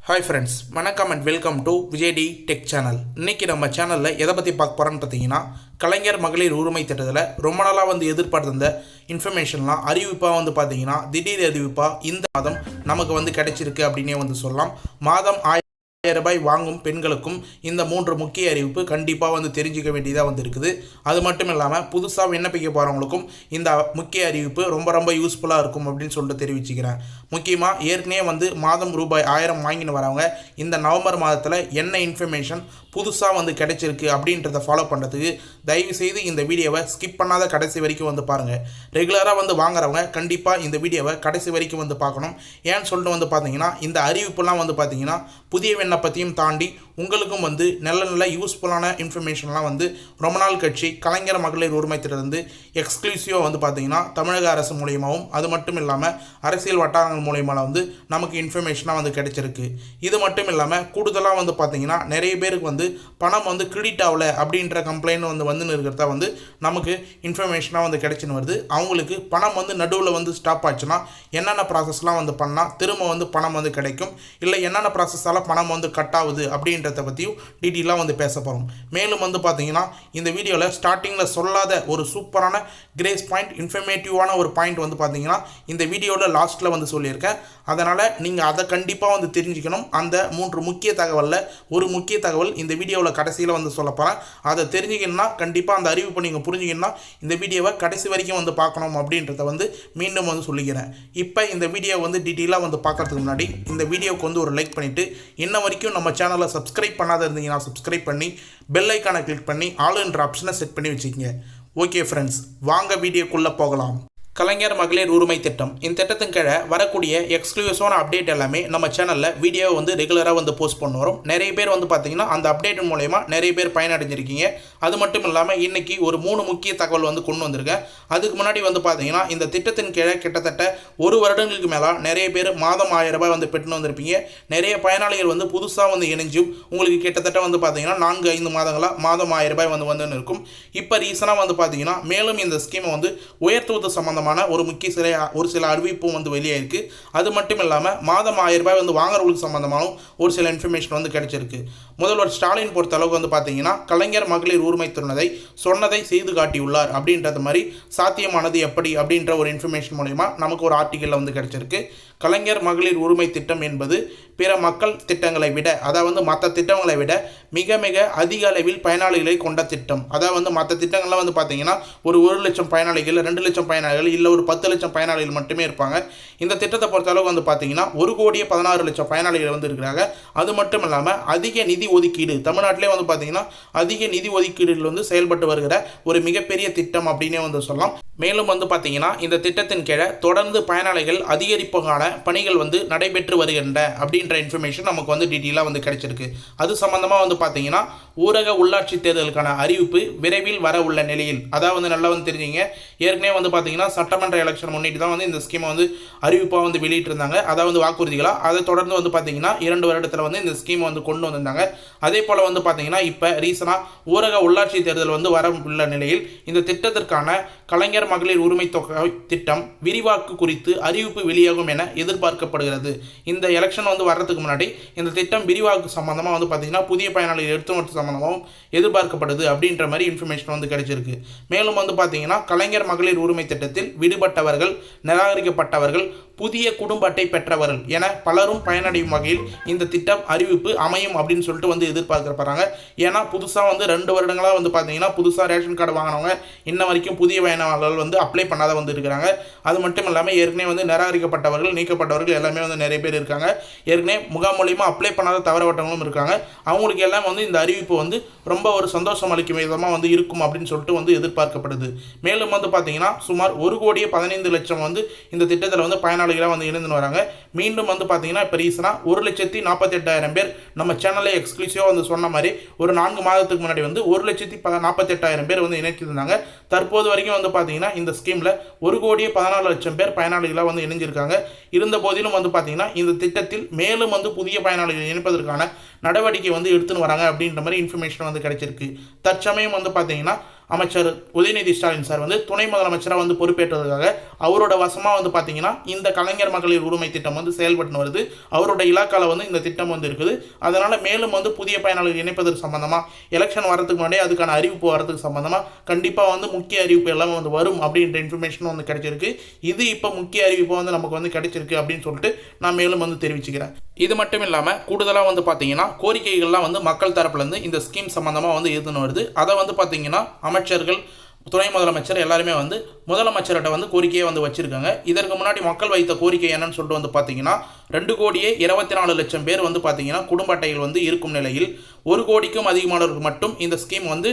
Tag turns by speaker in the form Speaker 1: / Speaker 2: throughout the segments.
Speaker 1: Hi friends, வணக்கம் and welcome to விஜய்டி tech channel. இன்றைக்கி நம்ம சேனலில் எதை பற்றி பார்க்க போகிறோன்னு பார்த்தீங்கன்னா, கலைஞர் மகளிர் உரிமை திட்டத்தில் ரொம்ப நாளாக எதிர்பார்த்திருந்த இன்ஃபர்மேஷன்லாம் அறிவிப்பாக பார்த்தீங்கன்னா திடீர் அறிவிப்பாக இந்த மாதம் நமக்கு கிடைச்சிருக்கு அப்படின்னே சொல்லலாம். மாதம் ரூபாய் வாங்கும் பெண்களுக்கும் இந்த 3 முக்கிய அறிவிப்பு கண்டிப்பாக தெரிஞ்சிக்க வேண்டியதாக இருக்குது. அது மட்டும் இல்லாமல் புதுசாக விண்ணப்பிக்க போகிறவங்களுக்கும் இந்த முக்கிய அறிவிப்பு ரொம்ப ரொம்ப யூஸ்ஃபுல்லாக இருக்கும் அப்படின்னு சொல்லிட்டு தெரிவிச்சுக்கிறேன். முக்கியமாக ஏற்கனவே மாதம் ரூபாய் 1000 வாங்கின்னு வரவங்க இந்த நவம்பர் மாதத்தில் என்ன இன்ஃபர்மேஷன் புதுசாக கிடைச்சிருக்கு அப்படின்றத ஃபாலோ பண்ணுறதுக்கு தயவுசெய்து இந்த வீடியோவை ஸ்கிப் பண்ணாத கடைசி வரைக்கும் பாருங்கள். ரெகுலராக வாங்குறவங்க கண்டிப்பாக இந்த வீடியோவை கடைசி வரைக்கும் பார்க்கணும். ஏன்னு சொல்லிட்டு பார்த்தீங்கன்னா, இந்த அறிவிப்புலாம் பார்த்தீங்கன்னா புதிய விண்ணப்பத்தையும் தாண்டி உங்களுக்கும் நல்ல யூஸ்ஃபுல்லான இன்ஃபர்மேஷன்லாம் ரொம்ப நாள் கட்சி கலைஞர் மகளிர் உரிமை திட்டத்திலிருந்து எக்ஸ்க்ளூசிவாக பார்த்தீங்கன்னா தமிழக அரசு மூலியமாகவும் அது மட்டும் இல்லாமல் அரசியல் வட்டாரங்கள் மூலியமாக நமக்கு இன்ஃபர்மேஷனாக கிடைச்சிருக்கு. இது மட்டும் இல்லாமல் கூடுதலாக பார்த்தீங்கன்னா நிறைய பேருக்கு பணம் கிரெடிட் ஆகலை அப்படின்ற கம்ப்ளைண்ட் வந்து இருக்கிறதா நமக்கு இன்ஃபர்மேஷனாக கிடைச்சின்னு வருது. அவங்களுக்கு பணம் நடுவில் ஸ்டாப் ஆச்சுன்னா என்னென்ன ப்ராசஸ்லாம் பண்ணால் திரும்ப பணம் கிடைக்கும், இல்லை என்னென்ன ப்ராசஸால் பணம் கட் ஆகுது அப்படின்றத பற்றியும் டீட்டெயிலாக பேச போகிறோம். மேலும் பார்த்தீங்கன்னா இந்த வீடியோவில் ஸ்டார்டிங்கில் சொல்லாத ஒரு சூப்பரான கிரேஸ் பாயிண்ட், இன்ஃபர்மேட்டிவான ஒரு பாயிண்ட் பார்த்தீங்கன்னா இந்த வீடியோவில் லாஸ்ட்டில் சொல்லியிருக்கேன். அதனால் நீங்கள் அதை கண்டிப்பாக தெரிஞ்சுக்கணும். அந்த 3 முக்கிய தகவலில் ஒரு முக்கிய தகவல் இந்த வீடியோவில் கடைசியில் சொல்ல போகிறேன். அதை தெரிஞ்சுக்கணுன்னா கண்டிப்பாக அந்த அறிவிப்பை நீங்கள் புரிஞ்சுக்கணுன்னா இந்த வீடியோவை கடைசி வரைக்கும் பார்க்கணும் அப்படின்றத மீண்டும் சொல்லிக்கிறேன். இப்போ இந்த வீடியோ டீட்டெயிலாக பார்க்கறதுக்கு முன்னாடி இந்த வீடியோவுக்கு ஒரு லைக் பண்ணிவிட்டு இன்ன வரைக்கும் நம்ம சேனலை சப்ஸ்கிரைப் பண்ணாத இருந்தீங்கன்னா சப்ஸ்கிரைப் பண்ணி பெல் ஐக்கானை கிளிக் பண்ணி ஆல்ன்ற ஆப்ஷனை செட் பண்ணி வச்சுக்கோங்க. ஓகே ஃப்ரெண்ட்ஸ், வாங்க வீடியோக்குள்ளே போகலாம். கலைஞர் மகளிர் உரிமை திட்டம், இந்த திட்டத்தின் கீழே வரக்கூடிய எக்ஸ்க்ளூசிவான அப்டேட் எல்லாமே நம்ம சேனலில் வீடியோ ரெகுலராக போஸ்ட் பண்ண வரும். நிறைய பேர் பார்த்தீங்கன்னா அந்த அப்டேட் மூலயமா நிறைய பேர் பயனடைஞ்சிருக்கீங்க. அது மட்டும் இல்லாமல் இன்றைக்கி ஒரு 3 முக்கிய தகவல் கொண்டு வந்திருக்கேன். அதுக்கு முன்னாடி பார்த்தீங்கன்னா இந்த திட்டத்தின் கீழே கிட்டத்தட்ட 1 வருடங்களுக்கு மேலே நிறைய பேர் மாதம் 1000 ரூபாய் பெற்று வந்திருப்பீங்க. நிறைய பயனாளிகள் புதுசாக இணைஞ்சும் உங்களுக்கு கிட்டத்தட்ட பார்த்தீங்கன்னா 4-5 மாதங்களாக மாதம் 1000 ரூபாய் வந்துன்னு இருக்கும். இப்போ ரீசனாக பார்த்தீங்கன்னா மேலும் இந்த ஸ்கீமை உயர்த்துவது சம்பந்தமாக ஒரு சில அறிவிப்பும் வெளியாயிருக்கு. அது மட்டும் இல்லாமல் மாதம் 1000 ரூபாய் வாங்குறவங்களுக்கு சம்பந்தமான ஒரு சில இன்ஃபர்மேஷன் கிடைச்சிருக்கு. முதல்வர் ஸ்டாலின் பொறுத்த அளவுக்கு பார்த்தீங்கன்னா கலைஞர் மகளிர் உரிமை சொன்னதை செய்து காட்டியுள்ளார் அப்படின்றது மாதிரி சாத்தியமானது எப்படி அப்படின்ற ஒரு இன்ஃபர்மேஷன் மூலமா நமக்கு ஒரு ஆர்டிக்கலில் கிடைச்சிருக்கு. கலைஞர் மகளிர் உரிமை திட்டம் என்பது பிற மக்கள் திட்டங்களை விட, அதாவது மற்ற திட்டங்களை விட மிக மிக அதிக அளவில் பயனாளிகளை கொண்ட திட்டம். அதாவது மற்ற திட்டங்கள்லாம் பார்த்தீங்கன்னா ஒரு 1 லட்சம் பயனாளிகள், 2 லட்சம் பயனாளிகள், இல்லை ஒரு 10 லட்சம் பயனாளிகள் மட்டுமே இருப்பாங்க. இந்த திட்டத்தை பொறுத்த அளவுக்கு பார்த்தீங்கன்னா 1,16 லட்சம் பயனாளிகள் இருக்கிறாங்க. அது மட்டும் இல்லாமல் அதிக நிதி ஒதுக்கீடு, தமிழ்நாட்டிலே பார்த்தீங்கன்னா அதிக நிதி ஒதுக்கீடுகள் செயல்பட்டு வருகிற ஒரு மிகப்பெரிய திட்டம் அப்படின்னே சொல்லலாம். மேலும் பார்த்தீங்கன்னா இந்த திட்டத்தின் கீழே தொடர்ந்து பயனாளிகள் அதிகரிப்புக்கான பணிகள் நடைபெற்று வருகின்ற அப்படின்ற இன்ஃபர்மேஷன் நமக்கு டீட்டெயிலாக கிடைச்சிருக்கு. அது சம்பந்தமாக பார்த்தீங்கன்னா ஊரக உள்ளாட்சி தேர்தலுக்கான அறிவிப்பு விரைவில் வர உள்ள நிலையில், அதாவது நல்லா தெரிஞ்சுங்க, ஏற்கனவே பார்த்தீங்கன்னா சட்டமன்ற எலெக்ஷன் முன்னிட்டு தான் இந்த ஸ்கீமை அறிவிப்பாக வெளியிட்டிருந்தாங்க, அதாவது வாக்குறுதிகளாக. அதை தொடர்ந்து பார்த்தீங்கன்னா 2 வருடத்தில் இந்த ஸ்கீமை கொண்டு வந்திருந்தாங்க. அதே போல் பார்த்தீங்கன்னா இப்போ ரீசனாக ஊரக உள்ளாட்சி தேர்தல் வர உள்ள நிலையில் இந்த திட்டத்திற்கான கலைஞர் மகளிர் உரிமை தொகை திட்டம் விரிவாக்கு குறித்து அறிவிப்பு வெளியாகும் என எதிர்பார்க்கப்படுகிறது. இந்த எலெக்ஷன் வர்றதுக்கு முன்னாடி இந்த திட்டம் விரிவாக்கு சம்பந்தமாக பார்த்தீங்கன்னா புதிய பயனாளிகள் எடுத்து சம்பந்தமாகவும் எதிர்பார்க்கப்படுது அப்படின்ற மாதிரி இன்ஃபர்மேஷன் கிடைச்சிருக்கு. மேலும் பார்த்தீங்கன்னா கலைஞர் மகளிர் உரிமை திட்டத்தில் விடுபட்டவர்கள், நிராகரிக்கப்பட்டவர்கள், புதிய குடும்ப அட்டை பெற்றவர்கள் என பலரும் பயனடையும் வகையில் இந்த திட்டம் அறிவிப்பு அமையும் அப்படின்னு சொல்லிட்டு எதிர்பார்க்கப்படுறாங்க. ஏன்னா புதுசாக 2 வருடங்களாக பார்த்தீங்கன்னா புதுசாக ரேஷன் கார்டு வாங்கினவங்க இன்ன வரைக்கும் புதிய பயனாளர்கள் அப்ளை பண்ணாத இருக்கிறாங்க. அது மட்டும் இல்லாமல் ஏற்கனவே நிராகரிக்கப்பட்டவர்கள், நீக்கப்பட்டவர்கள் எல்லாமே நிறைய பேர் இருக்காங்க. ஏற்கனவே முகாம் மூலியமாக அப்ளை பண்ணாத தவறவட்டவங்களும் இருக்காங்க. அவங்களுக்கு எல்லாம் இந்த அறிவிப்பு ரொம்ப ஒரு சந்தோஷம் அளிக்கும் விதமாக இருக்கும் அப்படின்னு சொல்லிட்டு எதிர்பார்க்கப்படுது. மேலும் பார்த்தீங்கன்னா சுமார் 1,15 லட்சம் இந்த திட்டத்தில் பயனாளிகளாக இணைந்து வராங்க. மீண்டும் பார்த்தீங்கன்னா இப்போ ரீசனாக 1,48,000 பேர் நம்ம சேனலை எக்ஸ்க்ளூசிவாக சொன்ன மாதிரி ஒரு 4 மாதத்துக்கு முன்னாடி 1,48,000 பேர் இணைச்சிருந்தாங்க. தற்போது வரைக்கும் பார்த்தீங்கன்னா இந்த ஸ்கீமில் 1,14 லட்சம் பேர் பயனாளிகளாக இணைஞ்சிருக்காங்க. இருந்த போதிலும் பார்த்தீங்கன்னா இந்த திட்டத்தில் மேலும் புதிய பயனாளிகள் இணைப்பதற்கான நடவடிக்கை எடுத்துன்னு வராங்க அப்படின்ற மாதிரி இன்ஃபர்மேஷன் கிடைச்சிருக்கு. தற்சமயம் பார்த்தீங்கன்னா அமைச்சர் உதயநிதி ஸ்டாலின் சார் வந்து துணை முதலமைச்சராக வந்து பொறுப்பேற்றதுக்காக அவரோட வசமாக வந்து பார்த்தீங்கன்னா இந்த கலைஞர் மகளிர் உரிமை திட்டம் வந்து செயல்பட்டு வருது. அவரோட இலாக்காவில் வந்து இந்த திட்டம் வந்து இருக்குது. அதனால் மேலும் வந்து புதிய பயனாளர்கள் இணைப்பதற்கு சம்பந்தமாக எலெக்ஷன் வரதுக்கு முன்னாடியே அதுக்கான அறிவிப்பு வரதுக்கு சம்பந்தமாக கண்டிப்பாக வந்து முக்கிய அறிவிப்பு எல்லாமே வந்து வரும் அப்படின்ற இன்ஃபர்மேஷன் வந்து கிடைச்சிருக்கு. இது இப்போ முக்கிய அறிவிப்பு வந்து நமக்கு வந்து கிடைச்சிருக்கு அப்படின்னு சொல்லிட்டு நான் மேலும் வந்து தெரிவிச்சுக்கிறேன். இது மட்டும் இல்லாமல் கூடுதலாக வந்து பார்த்தீங்கன்னா கோரிக்கைகள்லாம் வந்து மக்கள் தரப்புலேருந்து இந்த ஸ்கீம் சம்மந்தமாக வந்து இருந்துன்னு வருது. அதை வந்து பார்த்தீங்கன்னா அமைச்சர்கள் துணை முதலமைச்சர் எல்லாருமே வந்து முதலமைச்சர்கிட்ட வந்து கோரிக்கையை வந்து வச்சுருக்காங்க. இதற்கு முன்னாடி மக்கள் வைத்த கோரிக்கை என்னன்னு சொல்லிட்டு வந்து பார்த்தீங்கன்னா 2,24,00,000 பேர் வந்து பார்த்தீங்கன்னா குடும்ப அட்டைகள் வந்து இருக்கும் நிலையில் 1 கோடிக்கும் அதிகமானவருக்கு மட்டும் இந்த ஸ்கீம் வந்து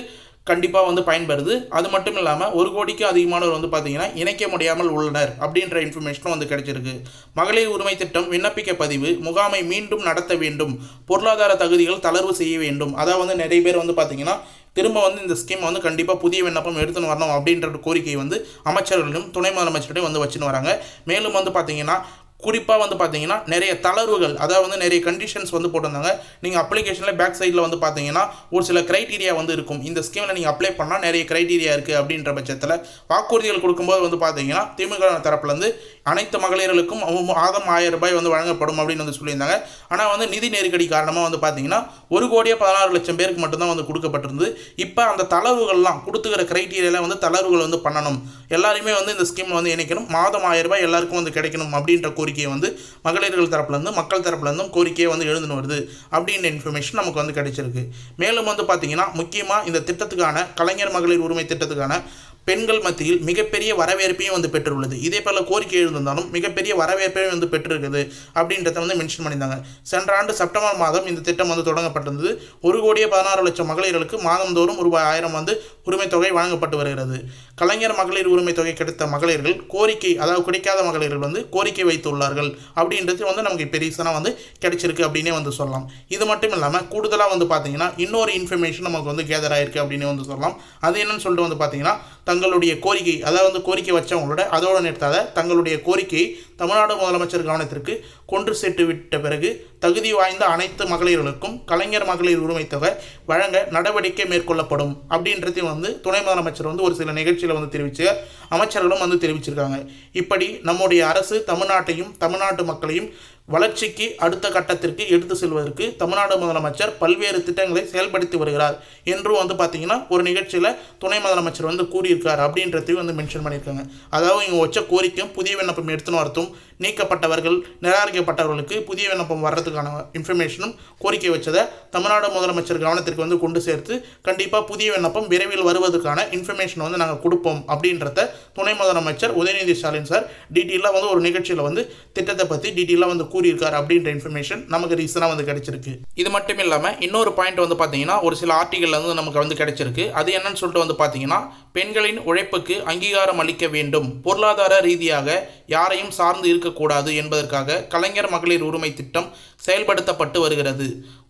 Speaker 1: கண்டிப்பாக வந்து பயன்படுது. அது மட்டும் இல்லாமல் 1 கோடிக்கும் அதிகமானவர் வந்து பார்த்தீங்கன்னா இணைக்க முடியாமல் உள்ளனர் அப்படின்ற இன்ஃபர்மேஷனும் வந்து கிடைச்சிருக்கு. மகளிர் உரிமை திட்டம் விண்ணப்பிக்க பதிவு முகாமை மீண்டும் நடத்த வேண்டும், பொருளாதார தகுதிகள் தளர்வு செய்ய வேண்டும். அதாவது வந்து நிறைய பேர் வந்து பார்த்தீங்கன்னா திரும்ப வந்து இந்த ஸ்கீம் வந்து கண்டிப்பாக புதிய விண்ணப்பம் எடுத்துன்னு வரணும் அப்படின்ற கோரிக்கை வந்து அமைச்சர்களும் துணை முதலமைச்சர்கிட்டையும் வந்து வச்சுன்னு வராங்க. மேலும் வந்து பார்த்தீங்கன்னா குறிப்பாக வந்து பார்த்தீங்கன்னா நிறைய தளர்வுகள், அதாவது வந்து நிறைய கண்டிஷன்ஸ் வந்து போட்டிருந்தாங்க. நீங்கள் அப்ளிகேஷனில் பேக் சைடில் வந்து பார்த்தீங்கன்னா ஒரு சில க்ரைட்டீரியா வந்து இருக்கும். இந்த ஸ்கீமில் நீங்கள் அப்ளை பண்ணால் நிறைய க்ரைட்டீரியா இருக்குது அப்படின்ற பட்சத்தில் வாக்குறுதிகள் கொடுக்கும்போது வந்து பார்த்தீங்கன்னா திமுக தரப்புலேருந்து அனைத்து மகளிர்களுக்கும் மாதம் 1000 ரூபாய் வந்து வழங்கப்படும் அப்படின்னு வந்து சொல்லியிருந்தாங்க. ஆனால் வந்து நிதி நெருக்கடி காரணமாக வந்து பார்த்தீங்கன்னா 1,16,00,000 பேருக்கு மட்டும்தான் வந்து கொடுக்கப்பட்டிருந்தது. இப்போ அந்த தளர்வுகள்லாம் கொடுத்துக்கிற க்ரைட்டீரியாவில் வந்து தளர்வுகள் வந்து பண்ணணும், எல்லாருமே வந்து இந்த ஸ்கீமில் வந்து இணைக்கணும், மாதம் 1000 ரூபாய் எல்லாருக்கும் வந்து கிடைக்கணும் அப்படின்ற கோரிக்கையை வந்து மகளிர்கள் தரப்புலேருந்து மக்கள் தரப்புலேருந்தும் கோரிக்கையை வந்து எழுதுன்னு வருது அப்படின்ற இன்ஃபர்மேஷன் நமக்கு வந்து கிடைச்சிருக்கு. மேலும் வந்து பார்த்தீங்கன்னா முக்கியமாக இந்த திட்டத்துக்கான கலைஞர் மகளிர் உரிமை திட்டத்துக்கான பெண்கள் மத்தியில் மிகப்பெரிய வரவேற்பையும் வந்து பெற்றுள்ளது. இதே போல கோரிக்கை எழுந்திருந்தாலும் மிகப்பெரிய வரவேற்பையும் வந்து பெற்றிருக்குது அப்படின்றத வந்து மென்ஷன் பண்ணியிருந்தாங்க. சென்ற ஆண்டு செப்டம்பர் மாதம் இந்த திட்டம் வந்து தொடங்கப்பட்டிருந்தது. 1,16,00,000 மகளிர்களுக்கு மாதந்தோறும் ரூபாய் 1000 வந்து உரிமை தொகை வழங்கப்பட்டு வருகிறது. கலைஞர் மகளிர் உரிமை தொகை கிடைத்த மகளிர்கள் கோரிக்கை, அதாவது கிடைக்காத மகளிர்கள் வந்து கோரிக்கை வைத்துள்ளார்கள் அப்படின்றது வந்து நமக்கு இப்போ ரீசனாக வந்து கிடைச்சிருக்கு அப்படின்னே வந்து சொல்லலாம். இது மட்டும் இல்லாமல் கூடுதலாக வந்து பார்த்தீங்கன்னா இன்னொரு இன்ஃபர்மேஷன் நமக்கு வந்து கேதர் ஆயிருக்கு அப்படின்னு வந்து சொல்லலாம். அது என்னன்னு சொல்லிட்டு வந்து பார்த்தீங்கன்னா தங்களுடைய கோரிக்கை, அதாவது வந்து கோரிக்கை வச்சவங்களோட அதோடு நிறுத்தாத தங்களுடைய கோரிக்கையை தமிழ்நாடு முதலமைச்சர் கவனத்திற்கு கொண்டு சேர்த்து விட்ட பிறகு தகுதி வாய்ந்த அனைத்து மகளிர்களுக்கும் கலைஞர் மகளிர் உரிமை தொகை வழங்க நடவடிக்கை மேற்கொள்ளப்படும் அப்படின்றதையும் வந்து துணை முதலமைச்சர் வந்து ஒரு சில நிகழ்ச்சியில் வந்து தெரிவித்து அமைச்சர்களும் வந்து தெரிவிச்சிருக்காங்க. இப்படி நம்முடைய அரசு தமிழ்நாட்டையும் தமிழ்நாட்டு மக்களையும் வளர்ச்சிக்கு அடுத்த கட்டத்திற்கு எடுத்து செல்வதற்கு தமிழ்நாடு முதலமைச்சர் பல்வேறு திட்டங்களை செயல்படுத்தி வருகிறார் என்றும் வந்து பார்த்தீங்கன்னா ஒரு நிகழ்ச்சியில் துணை முதலமைச்சர் வந்து கூறியிருக்கார் அப்படின்றதையும் வந்து மென்ஷன் பண்ணியிருக்காங்க. அதாவது இவங்க வச்ச கோரிக்கையும் புதிய விண்ணப்பம் எடுத்துன்னு வரத்தும் நீக்கப்பட்டவர்கள் நிராகரிக்கப்பட்டவர்களுக்கு புதிய விண்ணப்பம் வர்றதுக்கான இன்ஃபர்மேஷனும் கோரிக்கை வச்சதை தமிழ்நாடு முதலமைச்சர் கவனத்திற்கு வந்து கொண்டு சேர்த்து கண்டிப்பாக புதிய விண்ணப்பம் விரைவில் வருவதற்கான இன்ஃபர்மேஷன் வந்து நாங்கள் கொடுப்போம் அப்படின்றத துணை முதலமைச்சர் உதயநிதி ஸ்டாலின் சார் டீட்டெயிலாக வந்து ஒரு நிகழ்ச்சியில் வந்து திட்டத்தை பற்றி டீட்டெயிலாக வந்து கூறியிருக்கார் அப்படின்ற இன்ஃபர்மேஷன் நமக்கு ரீசனாக வந்து கிடைச்சிருக்கு. இது மட்டும் இல்லாமல் இன்னொரு பாயிண்ட் வந்து பார்த்தீங்கன்னா ஒரு சில ஆர்டிகல் வந்து நமக்கு வந்து கிடைச்சிருக்கு. அது என்னன்னு சொல்லிட்டு வந்து பார்த்தீங்கன்னா பெண்களின் உழைப்புக்கு அங்கீகாரம் அளிக்க வேண்டும், பொருளாதார ரீதியாக யாரையும் சார்ந்து இருக்கக்கூடாது என்பதற்காக கலைஞர் மகளிர் உரிமை திட்டம் செயல்படுத்தப்பட்டு வருகிறது.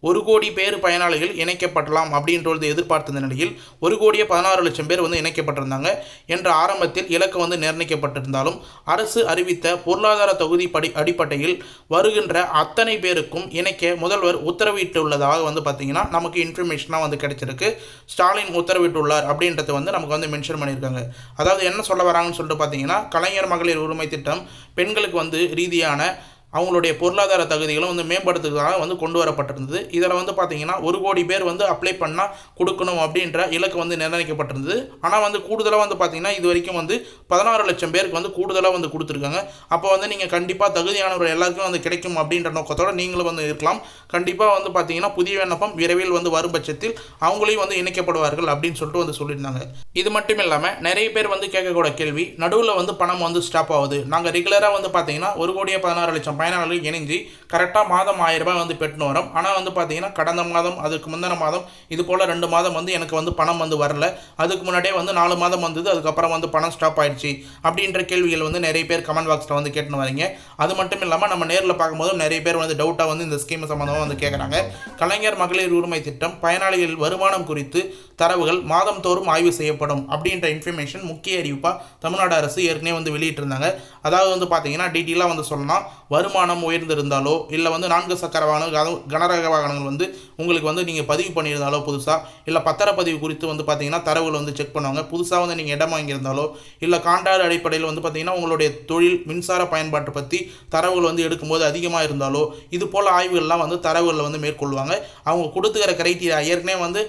Speaker 1: 1 கோடி பேர் பயனாளிகள் இணைக்கப்படலாம் அப்படின்றது எதிர்பார்த்த நிலையில் 1,16,00,000 பேர் வந்து இணைக்கப்பட்டிருந்தாங்க என்ற ஆரம்பத்தில் இலக்கு வந்து நிர்ணயிக்கப்பட்டிருந்தாலும் அரசு அறிவித்த பொருளாதார தொகுதி அடிப்படையில் வருகின்ற அத்தனை பேருக்கும் இணைக்க முதல்வர் உத்தரவிட்டுள்ளதாக வந்து பார்த்தீங்கன்னா நமக்கு இன்ஃபர்மேஷனாக வந்து கிடைச்சிருக்கு. ஸ்டாலின் உத்தரவிட்டுள்ளார் அப்படின்றத வந்து நமக்கு வந்து மென்ஷன் பண்ணியிருக்காங்க. அதாவது என்ன சொல்ல வராங்கன்னு சொல்லிட்டு பார்த்தீங்கன்னா கலைஞர் மகளிர் உரிமை திட்டம் பெண்களுக்கு வந்து ரீதியான அவங்களுடைய பொருளாதார தகுதிகளும் வந்து மேம்படுத்துறதுக்காக வந்து கொண்டு வரப்பட்டிருந்தது. இதில் வந்து பார்த்தீங்கன்னா 1 கோடி பேர் வந்து அப்ளை பண்ணால் கொடுக்கணும் அப்படின்ற இலக்கு வந்து நிர்ணயிக்கப்பட்டிருந்தது. ஆனால் வந்து கூடுதலாக வந்து பார்த்தீங்கன்னா இது வரைக்கும் வந்து 16,00,000 பேருக்கு வந்து கூடுதலாக வந்து கொடுத்துருக்காங்க. அப்போ வந்து நீங்கள் கண்டிப்பாக தகுதியானவர்கள் எல்லாருக்கும் வந்து கிடைக்கும் அப்படின்ற நோக்கத்தோடு நீங்களும் வந்து இருக்கலாம். கண்டிப்பாக வந்து பார்த்தீங்கன்னா புதிய விண்ணப்பம் விரைவில் வந்து வரும் பட்சத்தில் அவங்களையும் வந்து இணைக்கப்படுவார்கள் அப்படின்னு சொல்லிட்டு வந்து சொல்லியிருந்தாங்க. இது மட்டும் இல்லாமல் நிறைய பேர் வந்து கேட்கக்கூட கேள்வி, நடுவில் வந்து பணம் வந்து ஸ்டாப் ஆகுது. நாங்கள் ரெகுலராக வந்து பார்த்தீங்கன்னா 1,16,00,000 பயனாளர்கள் இணைஞ்சு கரெக்டாக மாதம் 1000 ரூபாய் வந்து பெற்றுன்னு வரோம். ஆனால் வந்து பார்த்தீங்கன்னா கடந்த மாதம் அதுக்கு முந்தின மாதம் இது போல் 2 மாதம் வந்து எனக்கு வந்து பணம் வந்து வரல, அதுக்கு முன்னாடியே வந்து 4 மாதம் வந்தது, அதுக்கப்புறம் வந்து பணம் ஸ்டாப் ஆயிடுச்சு அப்படின்ற கேள்விகள் வந்து நிறைய பேர் கமெண்ட் பாக்ஸில் வந்து கேட்டுன்னு வரீங்க. அது மட்டும் இல்லாமல் நம்ம நேரில் பார்க்கும்போது நிறைய பேர் வந்து டவுட்டாக வந்து இந்த ஸ்கீம் சம்மந்தமாக வந்து கேட்குறாங்க. கலைஞர் மகளிர் உரிமை திட்டம் பயனாளிகள் வருமானம் குறித்து தரவுகள் மாதம் தோறும் ஆய்வு செய்யப்படும் அப்படின்ற இன்ஃபர்மேஷன் முக்கிய அறிவிப்பாக தமிழ்நாடு அரசு ஏற்கனவே வந்து வெளியிட்டிருந்தாங்க. அதாவது வந்து பார்த்தீங்கன்னா டீட்டெயிலாக வந்து சொல்லலாம், வருமானம் உயர்ந்திருந்தாலோ இல்லை வந்து 4 சக்கர வாகனம் கனரக வாகனங்கள் வந்து உங்களுக்கு வந்து நீங்கள் பதிவு பண்ணியிருந்தாலோ புதுசாக, இல்லை பத்திரப்பதிவு குறித்து வந்து பார்த்தீங்கன்னா தரவுகள் வந்து செக் பண்ணுவாங்க. புதுசாக வந்து நீங்கள் இடம் வாங்கியிருந்தாலோ இல்லை கான்ட்ராக்ட் அடிப்படையில் வந்து பார்த்தீங்கன்னா உங்களுடைய தொழில் மின்சார பயன்பாட்டை பற்றி தரவுகள் வந்து எடுக்கும்போது அதிகமாக இருந்தாலோ இது போல் ஆய்வுகள்லாம் வந்து தரவுகளில் வந்து மேற்கொள்வாங்க. அவங்க கொடுத்துக்கிற கிரைட்டீரியா ஏற்கனவே வந்து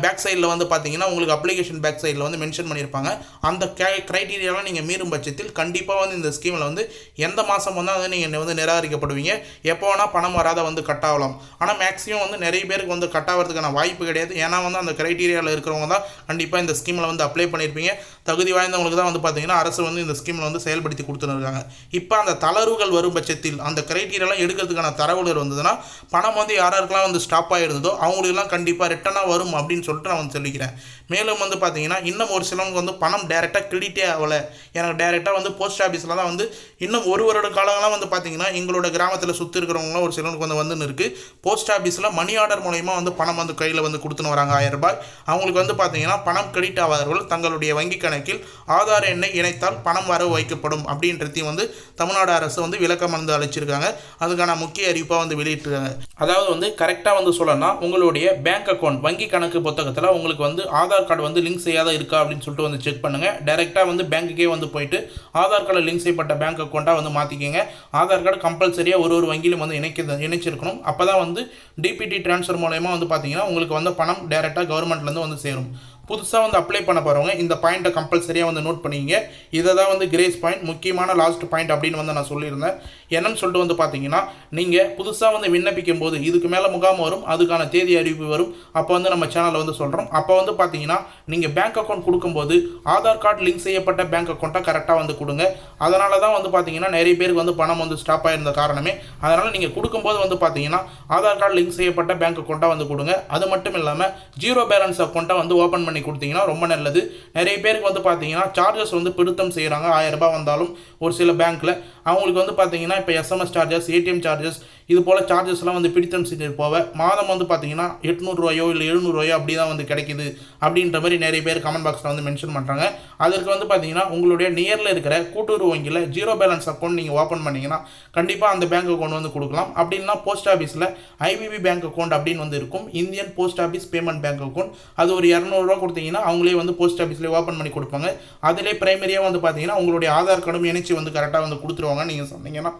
Speaker 1: பேக் சைடில் வந்து பார்த்தீங்கன்னா உங்களுக்கு அப்ளிகேஷன் பேக் சைடில் வந்து மென்ஷன் பண்ணியிருப்பாங்க. அந்த க்ரைட்டீரியாலாம் நீங்கள் மீறும் பட்சத்தில் கண்டிப்பாக வந்து இந்த ஸ்கீமில் வந்து எந்த மாதம் வந்தால் வந்து நீங்கள் வந்து நிராகரிக்கப்படுவீங்க. எப்போ வேணால் பணம் வராத வந்து கட் ஆகலாம். ஆனால் மேக்ஸிமம் வந்து நிறைய பேருக்கு வந்து கட் ஆகிறதுக்கான வாய்ப்பு கிடையாது. ஏன்னா வந்து அந்த க்ரைட்டீரியாவில் இருக்கிறவங்க தான் கண்டிப்பாக இந்த ஸ்கீமில் வந்து அப்ளை பண்ணியிருப்பீங்க. தகுதி வாய்ந்தவங்களுக்கு தான் வந்து பார்த்தீங்கன்னா அரசு வந்து இந்த ஸ்கீமில் வந்து செயல்படுத்தி கொடுத்துருக்காங்க. இப்போ அந்த தளர்வுகள் வரும் பட்சத்தில் அந்த க்ரைட்டீரியாலாம் எடுக்கிறதுக்கான தரவுகள் வந்ததுன்னா பணம் வந்து யாருக்கெல்லாம் வந்து ஸ்டாப் ஆகிருந்ததோ அவங்களுக்குலாம் கண்டிப்பாக ரிட்டனாக வரும் அப்படின்னு சொல்லிட்டு நான் வந்து சொல்லிக்கிறேன். மேலும் வந்து பார்த்தீங்கன்னா இன்னும் ஒரு சிலவங்க வந்து பணம் டேரெக்டாக கிரெடிட்டே ஆகலை, எனக்கு டேரெக்டாக வந்து போஸ்ட் ஆஃபீஸில் தான் வந்து இன்னும் ஒரு வருட காலங்களாம் வந்து பார்த்தீங்கன்னா எங்களோட கிராமத்தில் சுற்றி இருக்கிறவங்களாம் ஒரு சிலருக்கு வந்துன்னு இருக்குது. போஸ்ட் ஆஃபீஸில் மணி ஆர்டர் மூலயமா வந்து பணம் வந்து கையில் வந்து கொடுத்துன்னு வராங்க 1000 ரூபாய். அவங்களுக்கு வந்து பார்த்தீங்கன்னா பணம் கிரெடிட் ஆகாதவர்கள் தங்களுடைய வங்கி கணக்கில் ஆதார் எண்ணை இணைத்தால் பணம் வரவு வைக்கப்படும் அப்படின்றதையும் வந்து தமிழ்நாடு அரசு வந்து விளக்கம் வந்து அளிச்சிருக்காங்க. அதுக்கான முக்கிய அறிவிப்பாக வந்து வெளியிட்டிருக்காங்க. அதாவது வந்து கரெக்டாக வந்து சொல்லணும்னா உங்களுடைய பேங்க் அக்கௌண்ட் வங்கி கணக்கு புத்தகத்தில் உங்களுக்கு வந்து ஆதார் கார்டு வந்து லிங்க் செய்யாத இருக்கா அப்படின்னு சொல்லிட்டு வந்து செக் பண்ணுங்கள். டைரெக்டாக வந்து பேங்க்குக்கே வந்து போயிட்டு ஆதார் கார்டு லிங்க் செய்யப்பட்ட பேங்க் அக்கௌண்ட்டாக வந்து மாற்றிக்கிங்க. ஆதார் கார்டு கம்பல்சரியாக ஒரு வங்கியிலும் வந்து இணைச்சிருக்கணும். அப்போ தான் வந்து டிபிடி ட்ரான்ஸ்ஃபர் மூலயமா வந்து பார்த்தீங்கன்னா உங்களுக்கு வந்து பணம் டைரெக்டாக கவர்மெண்ட்லேருந்து வந்து சேரும். புதுசாக வந்து அப்ளை பண்ண போகிறவங்க இந்த பாயிண்ட்டை கம்பல்சரியாக வந்து நோட் பண்ணிங்க. இதை தான் வந்து கிரேஸ் பாயிண்ட், முக்கியமான லாஸ்ட் பாயிண்ட் அப்படின்னு வந்து நான் சொல்லியிருந்தேன். என்னன்னு சொல்லிட்டு வந்து பார்த்தீங்கன்னா நீங்கள் புதுசாக வந்து விண்ணப்பிக்கும் போது இதுக்கு மேலே முகாம் வரும், அதுக்கான தேதி அறிவிப்பு வரும். அப்போ வந்து நம்ம சேனலில் வந்து சொல்கிறோம். அப்போ வந்து பார்த்தீங்கன்னா நீங்கள் பேங்க் அக்கௌண்ட் கொடுக்கும்போது ஆதார் கார்டு லிங்க் செய்யப்பட்ட பேங்க் அக்கௌண்ட்டாக கரெக்டாக வந்து கொடுங்க. அதனால தான் வந்து பார்த்தீங்கன்னா நிறைய பேருக்கு வந்து பணம் வந்து ஸ்டாப் ஆகிருந்த காரணமே. அதனால் நீங்கள் கொடுக்கும்போது வந்து பார்த்தீங்கன்னா ஆதார் கார்டு லிங்க் செய்யப்பட்ட பேங்க் அக்கௌண்ட்டாக வந்து கொடுங்க. அது மட்டும் இல்லாமல் ஜீரோ பேலன்ஸ் அக்கௌண்ட்டை வந்து ஓப்பன் பண்ணி கொடுத்தீங்கன்னா ரொம்ப நல்லது. நிறைய பேருக்கு வந்து பார்த்தீங்கன்னா சார்ஜஸ் வந்து பிடித்தம் செய்கிறாங்க. 1000 ரூபாய் வந்தாலும் ஒரு சில பேங்க்கில் அவங்களுக்கு வந்து பார்த்தீங்கன்னா இப்போ SMS சார்ஜஸ், ATM சார்ஜஸ் இது போல் சார்ஜஸ்லாம் வந்து பிடித்தம் செஞ்சுட்டு போக மாதம் வந்து பார்த்தீங்கன்னா 800 ரூபாயோ இல்லை 700 ரூபாயோ அப்படி தான் வந்து கிடைக்குது அப்படின்ற மாதிரி நிறைய பேர் கமெண்ட் பாக்ஸில் வந்து மென்ஷன் பண்ணுறாங்க. அதற்கு வந்து பார்த்தீங்கன்னா உங்களுடைய நியரில் இருக்கிற கூட்டுறவு வங்கியில் ஜீரோ பேலன்ஸ் அக்கௌண்ட் நீங்கள் ஓப்பன் பண்ணிங்கன்னா கண்டிப்பாக அந்த பேங்க் அக்கௌண்ட் வந்து கொடுக்கலாம். அப்படின்னா போஸ்ட் ஆஃபீஸில் IBB பேங்க் அக்கௌண்ட் அப்படின்னு வந்து இருக்கும், Indian post office payment bank account. அது ஒரு 200 ரூபா கொடுத்தீங்கன்னா அவங்களே வந்து போஸ்ட் ஆஃபீஸ்லேயே ஓப்பன் பண்ணி கொடுப்பாங்க. அதிலே பிரைமரியாக வந்து பார்த்தீங்கன்னா உங்களுடைய ஆதார் கார்டும் இணைச்சி வந்து கரெக்டாக வந்து கொடுத்துருவாங்க நீங்கள் சொன்னீங்கன்னா.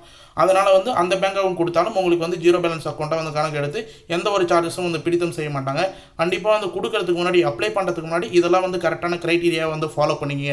Speaker 1: அதனால் வந்து அந்த பேங்க் அக்கௌண்ட் கொடுத்தாலும் உங்களுக்கு வந்து ஜீரோ பேலன்ஸ் அக்கௌண்ட்டை வந்து கணக்கு எடுத்து எந்த ஒரு சார்ஜஸும் வந்து பிடித்தம் செய்ய மாட்டாங்க. கண்டிப்பாக வந்து கொடுக்கறதுக்கு முன்னாடி அப்ளை பண்ணுறதுக்கு முன்னாடி இதெல்லாம் வந்து கரெக்டான க்ரைட்டீரியா வந்து ஃபாலோ பண்ணிங்க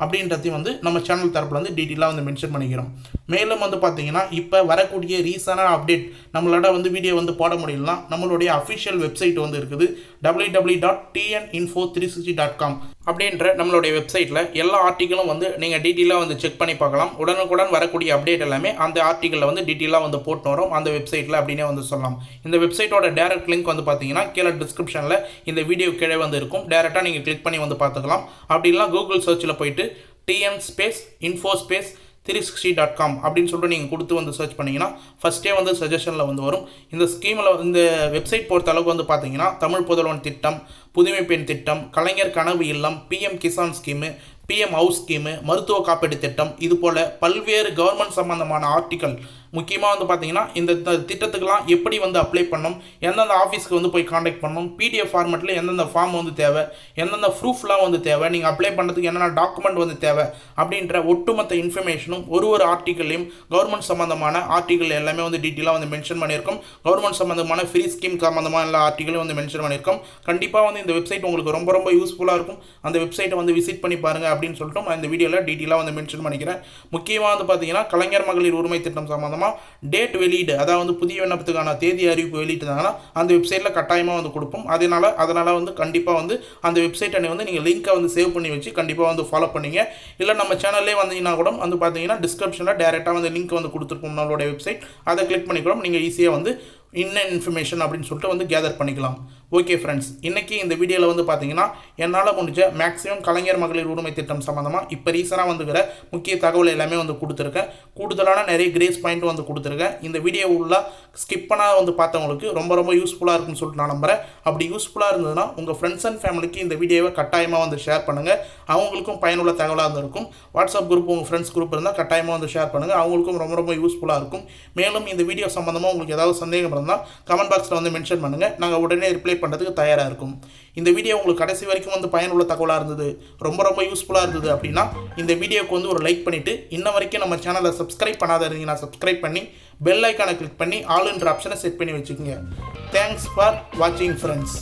Speaker 1: அப்படின்றதையும் வந்து நம்ம சேனல் தரப்பில் வந்து டீட்டெயிலாக வந்து மென்ஷன் பண்ணிக்கிறோம். மேலும் வந்து பார்த்தீங்கன்னா இப்போ வரக்கூடிய ரீசனான அப்டேட் நம்மளோட வந்து வீடியோ வந்து போட முடியலனா நம்மளுடைய அஃபிஷியல் வெப்சைட் வந்து இருக்குது www.tninfo360.com அப்படின்ற நம்மளுடைய வெப்சைட்டில் எல்லா ஆர்டிகளும் வந்து நீங்கள் டீட்டெயிலாக வந்து செக் பண்ணி பார்க்கலாம். உடனுக்குடன் வரக்கூடிய அப்டேட் எல்லாமே அந்த ஆர்டிகளில் வந்து டீட்டெயிலாக வந்து போட்டு வரும் அந்த வெப்சைட்டில் அப்படின்னே வந்து சொல்லலாம். இந்த வெப்சைட்டோட டேரக்ட் லிங்க் வந்து பார்த்தீங்கன்னா கீழே டிஸ்கிரிப்ஷனில் இந்த வீடியோ கீழே வந்து இருக்கும். டேரெக்டாக நீங்கள் கிளிக் பண்ணி வந்து பார்த்துக்கலாம். அப்படின்னா கூகுள் சர்ச்சில் போயிட்டு tn-info-360.com அப்படின்னு சொல்லிட்டு நீங்கள் கொடுத்து வந்து சர்ச் பண்ணிங்கன்னா ஃபஸ்ட்டே வந்து சஜஷனில் வந்து வரும். இந்த ஸ்கீமில் இந்த வெப்சைட் பொறுத்த அளவுக்கு வந்து பார்த்தீங்கன்னா தமிழ் புதல்வன் திட்டம், புதுமை பெண் திட்டம், கலைஞர் கனவு இல்லம், PM Kisan scheme, PM house scheme, மருத்துவ காப்பீடு திட்டம், இது போல் பல்வேறு கவர்மெண்ட் சம்பந்தமான ஆர்டிக்கல் முக்கியமாக வந்து பார்த்தீங்கன்னா இந்த திட்டத்துக்கெல்லாம் எப்படி வந்து அப்ளை பண்ணணும், எந்தெந்த ஆஃபீஸ்க்கு வந்து போய் காண்டாக்ட் பண்ணணும், PDF ஃபார்மெட்டில் எந்தெந்த ஃபார்ம் வந்து தேவை, எந்தெந்த ப்ரூஃப்லாம் வந்து தேவை, நீங்கள் அப்ளை பண்ணுறதுக்கு என்னென்ன டாக்குமெண்ட் வந்து தேவை அப்படின்ற ஒட்டுமொத்த இன்ஃபர்மேஷனும் ஒரு ஆர்டிக்கல்லையும் கவர்மெண்ட் சம்மந்தமான ஆர்டிக்கல் எல்லாமே வந்து டீட்டெயிலாக வந்து மென்ஷன் பண்ணியிருக்கோம். கவர்மெண்ட் சம்மந்தமான ஃப்ரீ ஸ்கீம் சம்மந்தமான எல்லா ஆர்டிக்கலையும் வந்து மென்ஷன் பண்ணியிருக்கோம். கண்டிப்பாக வந்து இந்த வெப்சைட் உங்களுக்கு ரொம்ப ரொம்ப யூஸ்ஃபுல்லாக இருக்கும். அந்த வெப்சைட்டை வந்து விசிட் பண்ணி பாருங்கள் அப்படின்னு சொல்லிட்டு நான் இந்த வீடியோவில் டீட்டெயிலாக வந்து மென்ஷன் பண்ணிக்கிறேன். முக்கியமாக வந்து பார்த்தீங்கன்னா கலைஞர் மகளிர் உரிமை திட்டம் சம்மந்தமாக டேட் வெளியீடு, அதாவது புதிய விண்ணப்பத்துக்கான தேதி அறிவிப்பு வெளியிட்டாங்கன்னா அந்த வெப்சைட்டில் கட்டாயமாக வந்து கொடுப்போம். அதனால் வந்து கண்டிப்பாக வந்து அந்த வெப்சைட்டை வந்து நீங்கள் லிங்க்கை வந்து சேவ் பண்ணி வச்சு கண்டிப்பாக வந்து ஃபாலோ பண்ணிங்க. இல்லை நம்ம சேனல்லே வந்தீங்கன்னா கூட வந்து பார்த்தீங்கன்னா டிஸ்கிரிப்ஷனில் டேரெக்டாக வந்து லிங்க் வந்து கொடுத்துருக்கோம் நம்மளோட வெப்சைட். அதை கிளிக் பண்ணிக்கிறோம். நீங்கள் ஈஸியாக வந்து இன்ஃபர்மேஷன் அப்படின்னு சொல்லிட்டு வந்து கேதர் பண்ணிக்கலாம். ஓகே ஃப்ரெண்ட்ஸ், இன்றைக்கி இந்த வீடியோவில் வந்து பார்த்தீங்கன்னா என்னால் முடிஞ்ச மேக்ஸிமம் கலைஞர் மகளிர் உரிமை திட்டம் சம்மந்தமாக இப்போ ரீசனாக வந்துக்கிற முக்கிய தகவல் எல்லாமே வந்து கொடுத்துருக்கேன். கூடுதலான நிறைய கிரேஸ் பாயிண்ட் வந்து கொடுத்துருக்கேன். இந்த வீடியோ உள்ள ஸ்கிப் பண்ணால் வந்து பார்த்தவங்களுக்கு ரொம்ப ரொம்ப யூஸ்ஃபுல்லாக இருக்குன்னு சொல்லிட்டு நான் நம்புகிறேன். அப்படி யூஸ்ஃபுல்லாக இருந்ததுன்னா உங்கள் ஃப்ரெண்ட்ஸ் அண்ட் ஃபேமிலிக்கு இந்த வீடியோவை கட்டாயமாக வந்து ஷேர் பண்ணுங்கள். அவங்களுக்கும் பயனுள்ள தகவலாக இருந்திருக்கும். வாட்ஸ்அப் குரூப் உங்கள் ஃப்ரெண்ட்ஸ் குரூப் இருந்தால் கட்டாயமாக வந்து ஷேர் பண்ணுங்கள். அவங்களுக்கும் ரொம்ப ரொம்ப யூஸ்ஃபுல்லாக இருக்கும். மேலும் இந்த வீடியோ சம்மந்தமாக உங்களுக்கு ஏதாவது சந்தேகம் இருந்தால் கமெண்ட் பாக்ஸில் வந்து மென்ஷன் பண்ணுங்கள். நாங்கள் உடனே ரிப்ளை பண்ணுறதுக்கு தயாராக இருக்கும். இந்த வீடியோ உங்களுக்கு கடைசி வரைக்கும் வந்து பயனுள்ள தகவலாக இருந்தது, ரொம்ப ரொம்ப யூஸ்ஃபுல்லாக இருந்தது அப்படின்னா இந்த வீடியோக்கு வந்து ஒரு லைக் பண்ணிவிட்டு இன்ன வரைக்கும் நம்ம சேனலை சப்ஸ்கிரைப் பண்ணாத இருந்தீங்கன்னா சப்ஸ்கிரைப் பண்ணி பெல் ஐக்கானை கிளிக் பண்ணி ஆல் என்ற ஆப்ஷனை செட் பண்ணி வச்சுக்கோங்க. தேங்க்ஸ் ஃபார் வாட்சிங் ஃப்ரெண்ட்ஸ்.